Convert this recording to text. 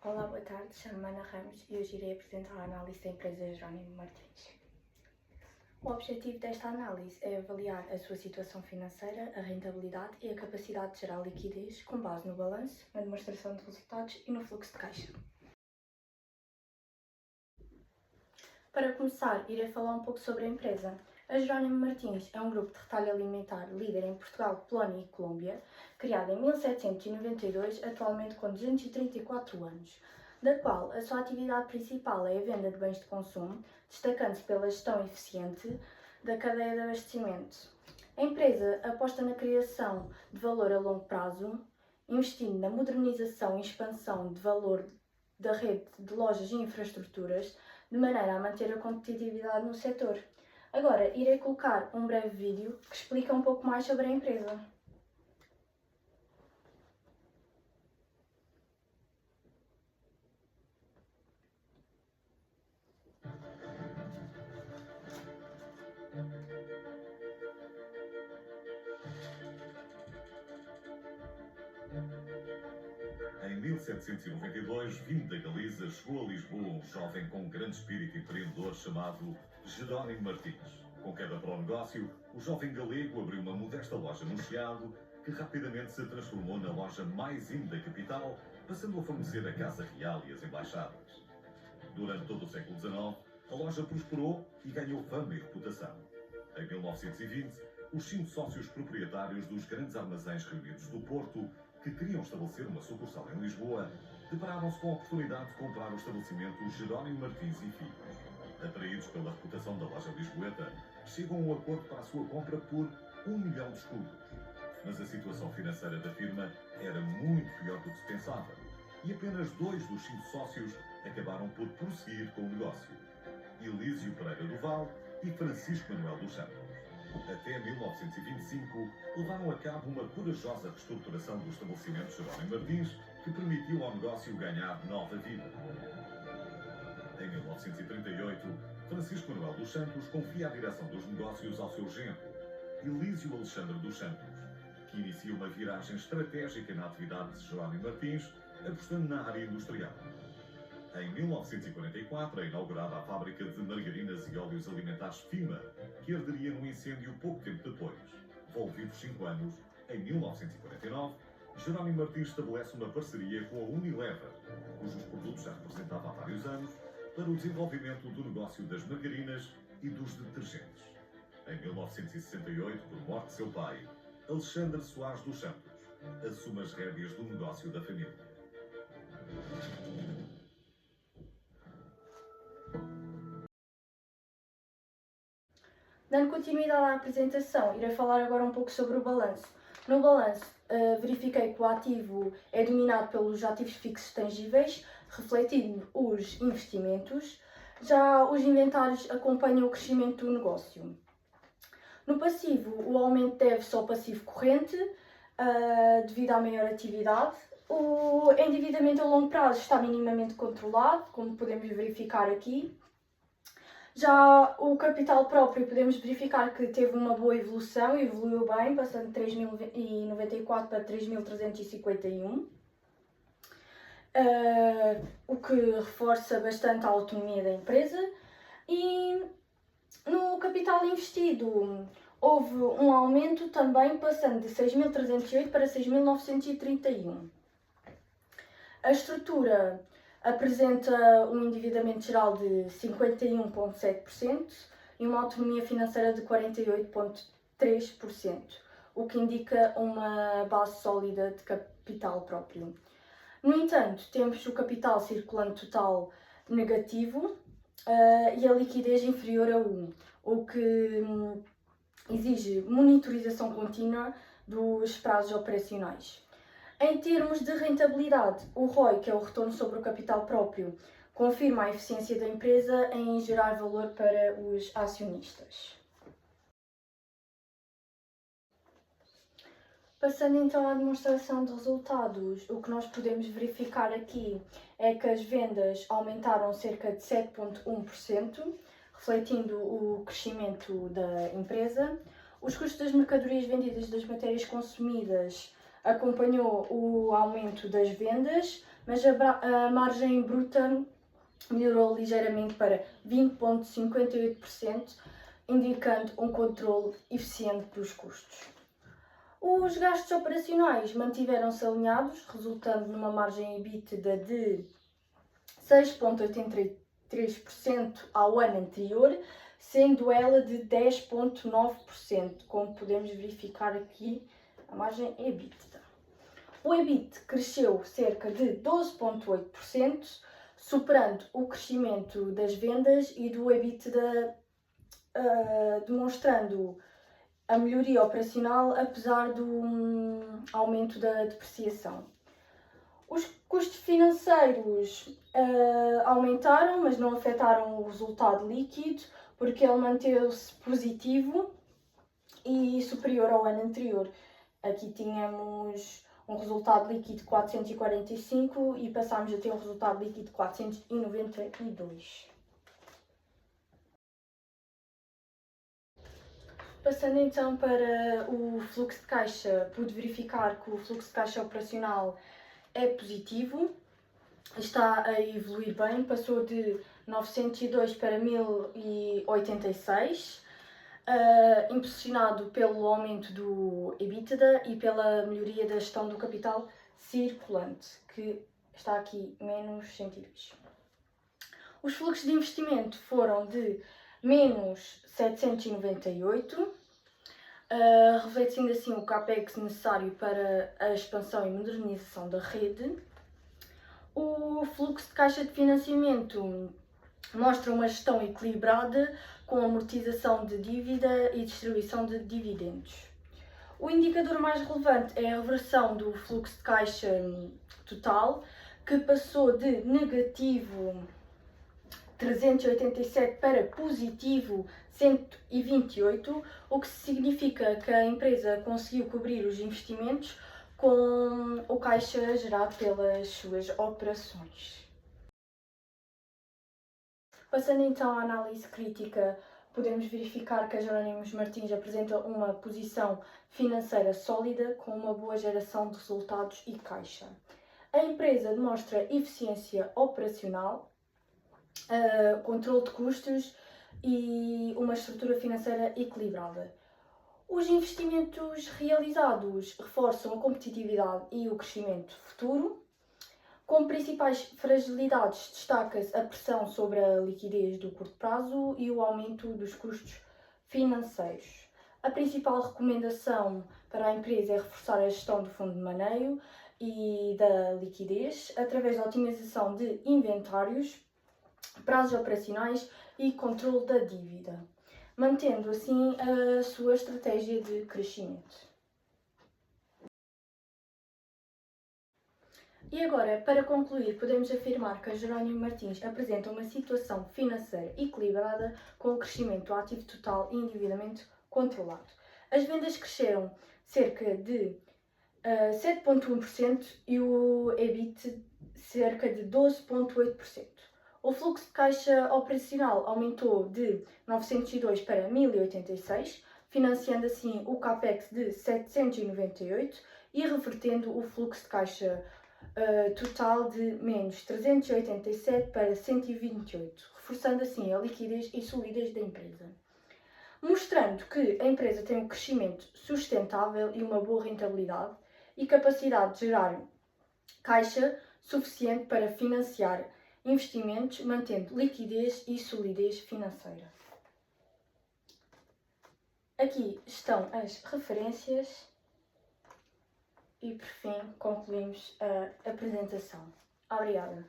Olá, boa tarde. Chamo-me Ana Ramos e hoje irei apresentar a análise da empresa Jerónimo Martins. O objetivo desta análise é avaliar a sua situação financeira, a rentabilidade e a capacidade de gerar liquidez com base no balanço, na demonstração de resultados e no fluxo de caixa. Para começar, irei falar um pouco sobre a empresa. A Jerónimo Martins é um grupo de retalho alimentar líder em Portugal, Polónia e Colômbia, criado em 1792, atualmente com 234 anos, da qual a sua atividade principal é a venda de bens de consumo, destacando-se pela gestão eficiente da cadeia de abastecimento. A empresa aposta na criação de valor a longo prazo, investindo na modernização e expansão de valor da rede de lojas e infraestruturas, de maneira a manter a competitividade no setor. Agora, irei colocar um breve vídeo que explica um pouco mais sobre a empresa. Em 1792, vindo da Galiza, chegou a Lisboa um jovem com um grande espírito empreendedor chamado Jerónimo Martins. Com queda para o negócio, o jovem galego abriu uma modesta loja no Chiado, que rapidamente se transformou na loja mais in da capital, passando a fornecer a Casa Real e as embaixadas. Durante todo o século XIX, a loja prosperou e ganhou fama e reputação. Em 1920, os 5 sócios proprietários dos grandes armazéns reunidos do Porto, que queriam estabelecer uma sucursal em Lisboa, depararam-se com a oportunidade de comprar o estabelecimento Jerónimo Martins e Filhos. Atraídos pela reputação da loja lisboeta, chegam a um acordo para a sua compra por 1 milhão de escudos. Mas a situação financeira da firma era muito pior do que se pensava, e apenas 2 dos 5 sócios acabaram por prosseguir com o negócio: Elísio Pereira do Val e Francisco Manuel dos Santos. Até 1925, levaram a cabo uma corajosa reestruturação do estabelecimento Jerónimo Martins, que permitiu ao negócio ganhar nova vida. Em 1938, Francisco Manuel dos Santos confia a direção dos negócios ao seu genro, Elísio Alexandre dos Santos, que inicia uma viragem estratégica na atividade de Jerónimo Martins, apostando na área industrial. Em 1944 é inaugurada a fábrica de margarinas e óleos alimentares FIMA, que arderia num incêndio pouco tempo depois. Volvidos 5 anos, em 1949, Jerónimo Martins estabelece uma parceria com a Unilever, cujos produtos já representava há vários anos, para o desenvolvimento do negócio das margarinas e dos detergentes. Em 1968, por morte de seu pai, Alexandre Soares dos Santos assume as rédeas do negócio da família. Dando continuidade à apresentação, irei falar agora um pouco sobre o balanço. No balanço, verifiquei que o ativo é dominado pelos ativos fixos tangíveis, refletindo os investimentos. Já os inventários acompanham o crescimento do negócio. No passivo, o aumento deve-se ao passivo corrente, devido à maior atividade. O endividamento a longo prazo está minimamente controlado, como podemos verificar aqui. Já o capital próprio, podemos verificar que teve uma boa evolução, evoluiu bem, passando de 3.094 para 3.351, o que reforça bastante a autonomia da empresa. E no capital investido houve um aumento também, passando de 6.308 para 6.931. A estrutura apresenta um endividamento geral de 51,7% e uma autonomia financeira de 48,3%, o que indica uma base sólida de capital próprio. No entanto, temos o capital circulante total negativo e a liquidez inferior a 1, o que exige monitorização contínua dos prazos operacionais. Em termos de rentabilidade, o ROI, que é o retorno sobre o capital próprio, confirma a eficiência da empresa em gerar valor para os acionistas. Passando então à demonstração de resultados, o que nós podemos verificar aqui é que as vendas aumentaram cerca de 7,1%, refletindo o crescimento da empresa. Os custos das mercadorias vendidas das matérias consumidas acompanhou o aumento das vendas, mas a margem bruta melhorou ligeiramente para 20,58%, indicando um controle eficiente dos custos. Os gastos operacionais mantiveram-se alinhados, resultando numa margem EBITDA de 6,83% ao ano anterior, sendo ela de 10,9%, como podemos verificar aqui a margem EBITDA. O EBIT cresceu cerca de 12,8%, superando o crescimento das vendas e do EBITDA, demonstrando a melhoria operacional apesar do aumento da depreciação. Os custos financeiros aumentaram, mas não afetaram o resultado líquido, porque ele manteve-se positivo e superior ao ano anterior. Aqui tínhamos um resultado líquido de 445 e passámos a ter um resultado líquido de 492. Passando então para o fluxo de caixa, pude verificar que o fluxo de caixa operacional é positivo, está a evoluir bem, passou de 902 para 1086, impulsionado pelo aumento do EBITDA e pela melhoria da gestão do capital circulante, que está aqui menos 102. Os fluxos de investimento foram de menos 798, refletindo assim o CAPEX necessário para a expansão e modernização da rede. O fluxo de caixa de financiamento mostra uma gestão equilibrada com amortização de dívida e distribuição de dividendos. O indicador mais relevante é a reversão do fluxo de caixa total, que passou de negativo 387 para positivo 128, o que significa que a empresa conseguiu cobrir os investimentos com o caixa gerado pelas suas operações. Passando então à análise crítica, podemos verificar que a Jerónimos Martins apresenta uma posição financeira sólida com uma boa geração de resultados e caixa. A empresa demonstra eficiência operacional, controle de custos e uma estrutura financeira equilibrada. Os investimentos realizados reforçam a competitividade e o crescimento futuro. Como principais fragilidades, destaca-se a pressão sobre a liquidez do curto prazo e o aumento dos custos financeiros. A principal recomendação para a empresa é reforçar a gestão do fundo de maneio e da liquidez através da otimização de inventários, prazos operacionais e controle da dívida, mantendo assim a sua estratégia de crescimento. E agora, para concluir, podemos afirmar que a Jerónimo Martins apresenta uma situação financeira equilibrada com o crescimento ativo total e endividamento controlado. As vendas cresceram cerca de 7,1% e o EBIT cerca de 12,8%. O fluxo de caixa operacional aumentou de 902 para 1086, financiando assim o CAPEX de 798 e revertendo o fluxo de caixa total de menos 387 para 128, reforçando assim a liquidez e solidez da empresa. Mostrando que a empresa tem um crescimento sustentável e uma boa rentabilidade e capacidade de gerar caixa suficiente para financiar investimentos, mantendo liquidez e solidez financeira. Aqui estão as referências e, por fim, concluímos a apresentação. Obrigada.